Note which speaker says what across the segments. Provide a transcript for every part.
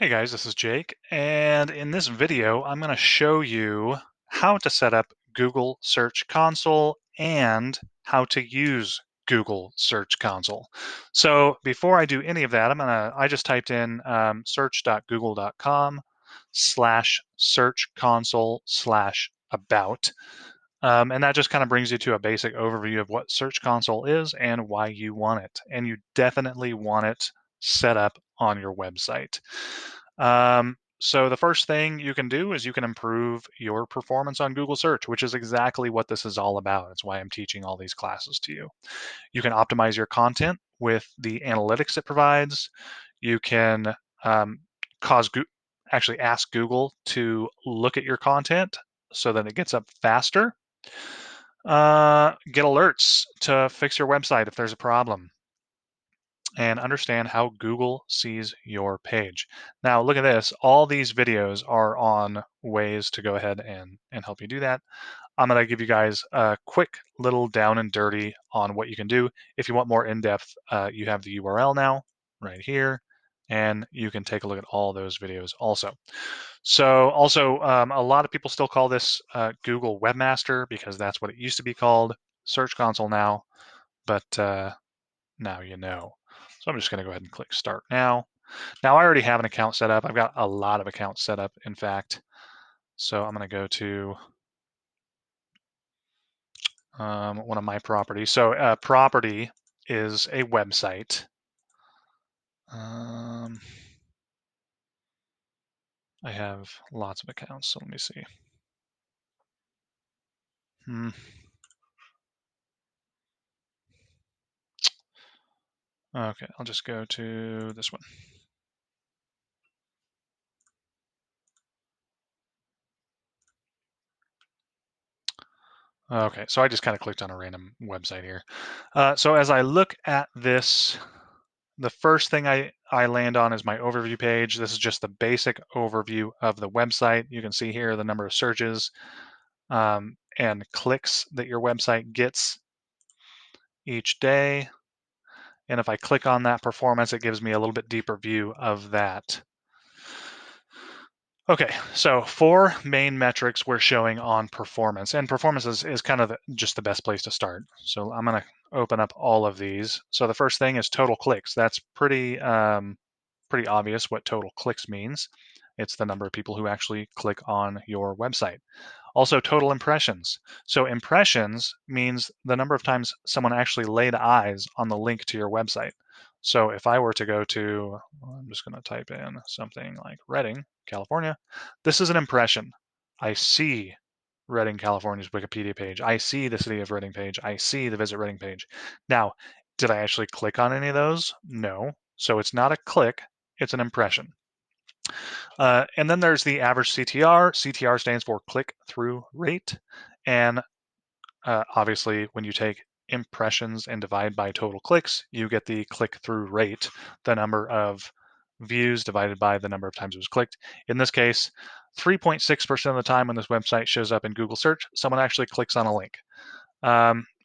Speaker 1: Hey guys, this is Jake, and in this video, I'm going to show you how to set up Google Search Console and how to use Google Search Console. So before I do any of that, I just typed in search.google.com/search console/about. And that just kind of brings you to a basic overview of what Search Console is and why you want it. And you definitely want it set up on your website. So the first thing you can do is you can improve your performance on Google search, which is exactly what this is all about. That's why I'm teaching all these classes to you. You can optimize your content with the analytics it provides. You can um, cause actually ask Google to look at your content so that it gets up faster. Get alerts to fix your website if there's a problem, and understand how Google sees your page. Now, look at this. All these videos are on ways to go ahead and help you do that. I'm going to give you guys a quick little down and dirty on what you can do. If you want more in-depth, you have the URL now right here, and you can take a look at all those videos also. So also, a lot of people still call this Google Webmaster because that's what it used to be called. Search Console now, but now you know. So I'm just going to go ahead and click Start Now. Now I already have an account set up. I've got a lot of accounts set up, in fact. So I'm going to go to one of my properties. So property is a website. I have lots of accounts, so let me see. Okay, I'll just go to this one. Okay, so I just kind of clicked on a random website here. So as I look at this, the first thing I land on is my overview page. This is just the basic overview of the website. You can see here the number of searches and clicks that your website gets each day. And if I click on that performance, it gives me a little bit deeper view of that. Okay, so 4 main metrics we're showing on performance, and performance is kind of just the best place to start. So I'm going to open up all of these. So the first thing is total clicks. That's pretty obvious what total clicks means. It's the number of people who actually click on your website. Also, total impressions. So impressions means the number of times someone actually laid eyes on the link to your website. So if I were to go to, I'm just going to type in something like Redding, California. This is an impression. I see Redding, California's Wikipedia page. I see the City of Redding page. I see the Visit Redding page. Now, did I actually click on any of those? No. So it's not a click, it's an impression. And then there's the average CTR. CTR stands for click-through rate. And obviously, when you take impressions and divide by total clicks, you get the click-through rate, the number of views divided by the number of times it was clicked. In this case, 3.6% of the time when this website shows up in Google search, someone actually clicks on a link.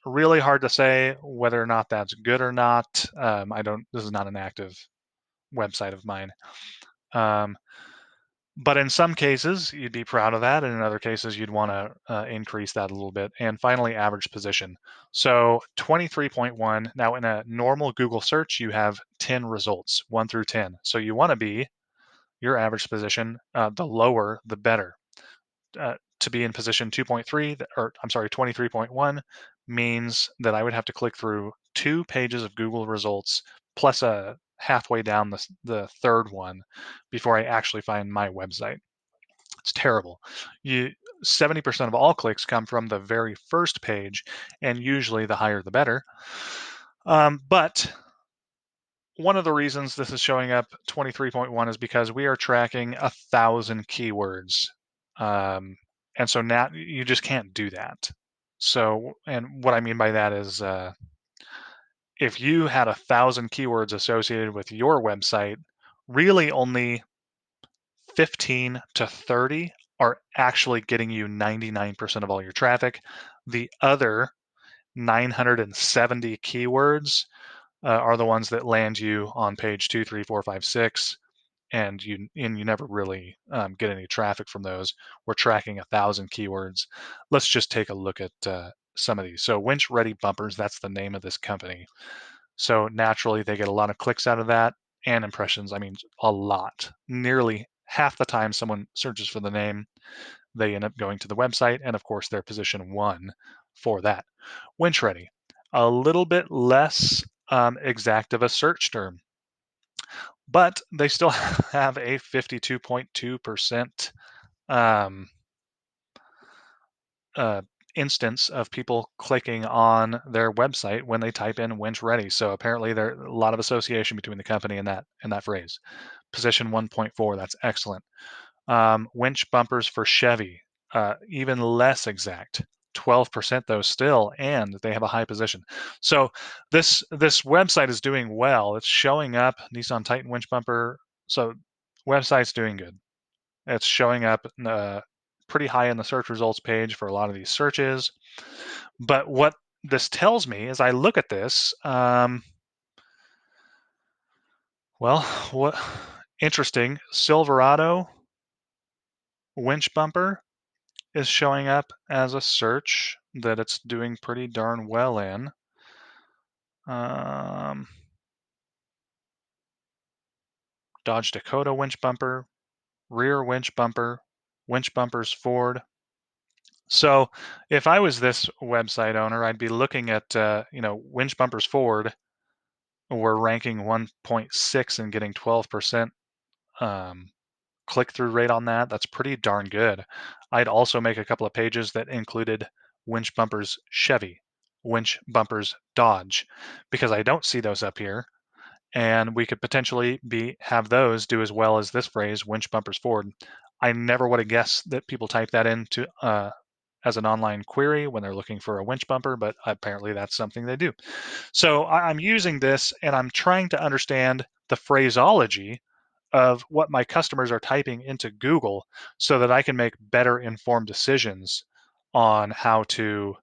Speaker 1: Really hard to say whether or not that's good or not. This is not an active website of mine. But in some cases, you'd be proud of that, and in other cases, you'd want to increase that a little bit. And finally, average position. So 23.1. Now, in a normal Google search, you have 10 results, 1 through 10. So you want to be your average position, the lower, the better. To be in position 2.3, or I'm sorry, 23.1 means that I would have to click through 2 pages of Google results plus a halfway down the third one before I actually find my website. It's terrible. 70% of all clicks come from the very first page, and usually the higher the better. But one of the reasons this is showing up 23.1 is because we are tracking 1,000 keywords. And so now you just can't do that. So, and what I mean by that is if you had 1,000 keywords associated with your website, really only 15 to 30 are actually getting you 99% of all your traffic. The other 970 keywords are the ones that land you on page 2, 3, 4, 5, 6 and you never really get any traffic from those. We're tracking 1,000 keywords. Let's just take a look at some of these. So Winch Ready Bumpers, that's the name of this company. So naturally, they get a lot of clicks out of that and impressions. I mean, a lot. Nearly half the time someone searches for the name, they end up going to the website, and of course, they're position 1 for that. Winch Ready, a little bit less exact of a search term, but they still have a 52.2% um, instance of people clicking on their website when they type in winch ready. So apparently there's a lot of association between the company and that phrase. Position 1.4, that's excellent. Winch bumpers for Chevy, even less exact. 12% though still, and they have a high position. So this website is doing well. It's showing up, Nissan Titan winch bumper. So website's doing good. It's showing up pretty high in the search results page for a lot of these searches. But what this tells me is I look at this, well, what interesting, Silverado winch bumper is showing up as a search that it's doing pretty darn well in. Dodge Dakota winch bumper, rear winch bumper, winch bumpers Ford. So if I was this website owner, I'd be looking at, winch bumpers Ford. We're ranking 1.6 and getting 12% click-through rate on that. That's pretty darn good. I'd also make a couple of pages that included winch bumpers Chevy, winch bumpers Dodge, because I don't see those up here. And we could potentially have those do as well as this phrase, winch bumpers Ford. I never would have guessed that people type that into as an online query when they're looking for a winch bumper, but apparently that's something they do. So I'm using this and I'm trying to understand the phraseology of what my customers are typing into Google so that I can make better informed decisions on how to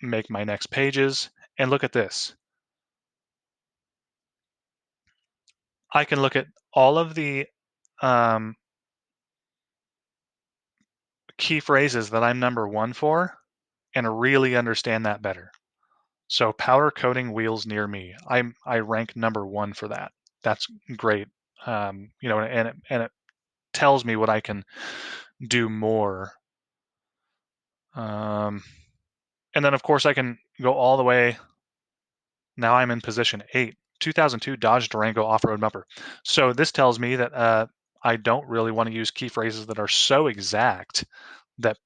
Speaker 1: make my next pages. And look at this. I can look at all of the key phrases that I'm number 1 for and really understand that better. So powder coating wheels near me. I rank number 1 for that. That's great. And it tells me what I can do more. And then of course I can go all the way. Now I'm in position 8. 2002 Dodge Durango off-road bumper. So this tells me that I don't really want to use key phrases that are so exact that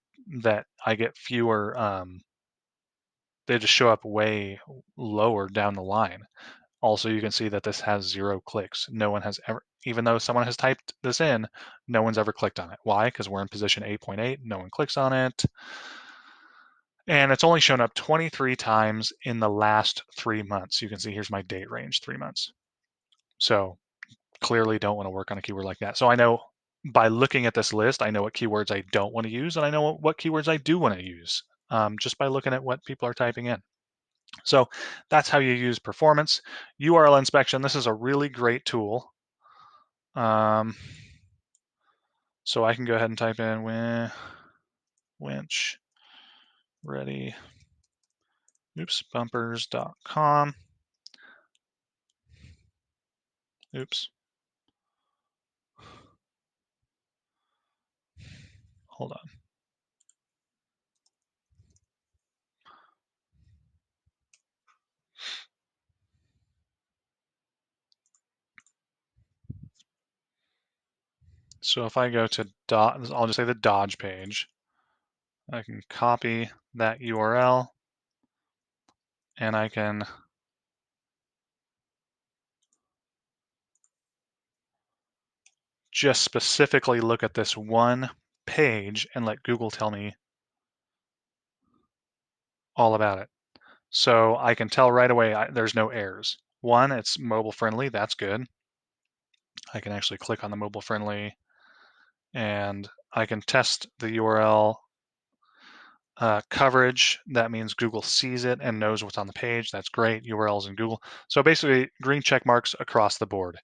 Speaker 1: I get fewer. They just show up way lower down the line. Also, you can see that this has 0 clicks. No one has ever, even though someone has typed this in, no one's ever clicked on it. Why? Because we're in position 8.8. No one clicks on it. And it's only shown up 23 times in the last 3 months. You can see here's my date range, 3 months. So clearly don't want to work on a keyword like that. So I know by looking at this list, I know what keywords I don't want to use, and I know what keywords I do want to use just by looking at what people are typing in. So that's how you use performance. URL inspection, this is a really great tool. So I can go ahead and type in winch ready, bumpers.com. Oops. Hold on. So if I go to I'll just say the Dodge page. I can copy that URL and I can just specifically look at this one page and let Google tell me all about it. So I can tell right away there's no errors. One, it's mobile friendly. That's good. I can actually click on the mobile friendly and I can test the URL coverage. That means Google sees it and knows what's on the page. That's great. URLs in Google. So basically green check marks across the board.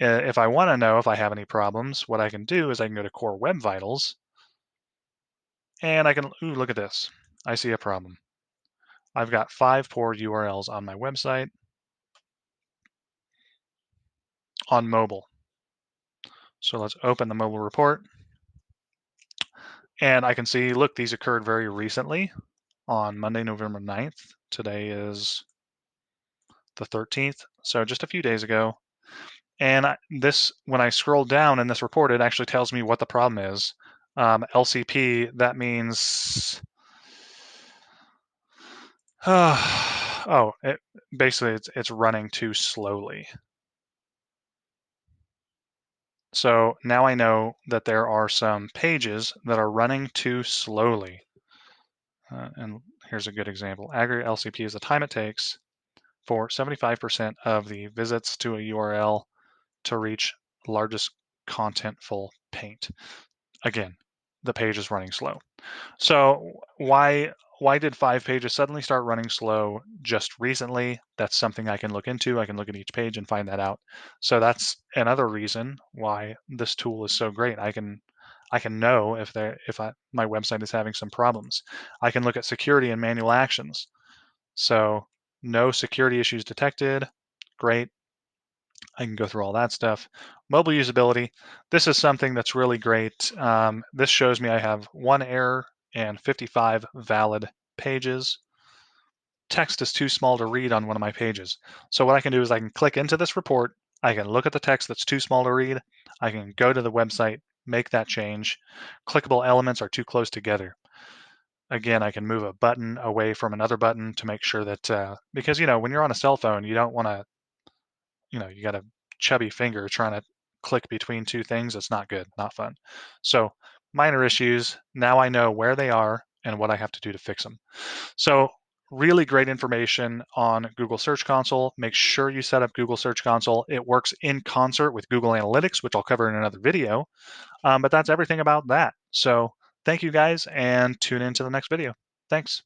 Speaker 1: If I want to know if I have any problems, what I can do is I can go to Core Web Vitals, and I can, ooh, look at this. I see a problem. I've got 5 poor URLs on my website on mobile. So let's open the mobile report. And I can see, look, these occurred very recently on Monday, November 9th. Today is the 13th, so just a few days ago. And this, when I scroll down in this report, it actually tells me what the problem is. LCP, that means, basically it's running too slowly. So now I know that there are some pages that are running too slowly. And here's a good example. Aggregate LCP is the time it takes for 75% of the visits to a URL to reach largest contentful paint. Again, the page is running slow. So why did 5 pages suddenly start running slow just recently? That's something I can look into. I can look at each page and find that out. So that's another reason why this tool is so great. I can know if my website is having some problems. I can look at security and manual actions. So no security issues detected. Great. I can go through all that stuff. Mobile usability. This is something that's really great. This shows me I have 1 error and 55 valid pages. Text is too small to read on one of my pages. So what I can do is I can click into this report. I can look at the text that's too small to read. I can go to the website, make that change. Clickable elements are too close together. Again, I can move a button away from another button to make sure that, because, when you're on a cell phone, you don't want to, you got a chubby finger trying to click between 2 things. It's not good, not fun. So minor issues. Now I know where they are and what I have to do to fix them. So really great information on Google Search Console. Make sure you set up Google Search Console. It works in concert with Google Analytics, which I'll cover in another video. But that's everything about that. So thank you guys, and tune in to the next video. Thanks.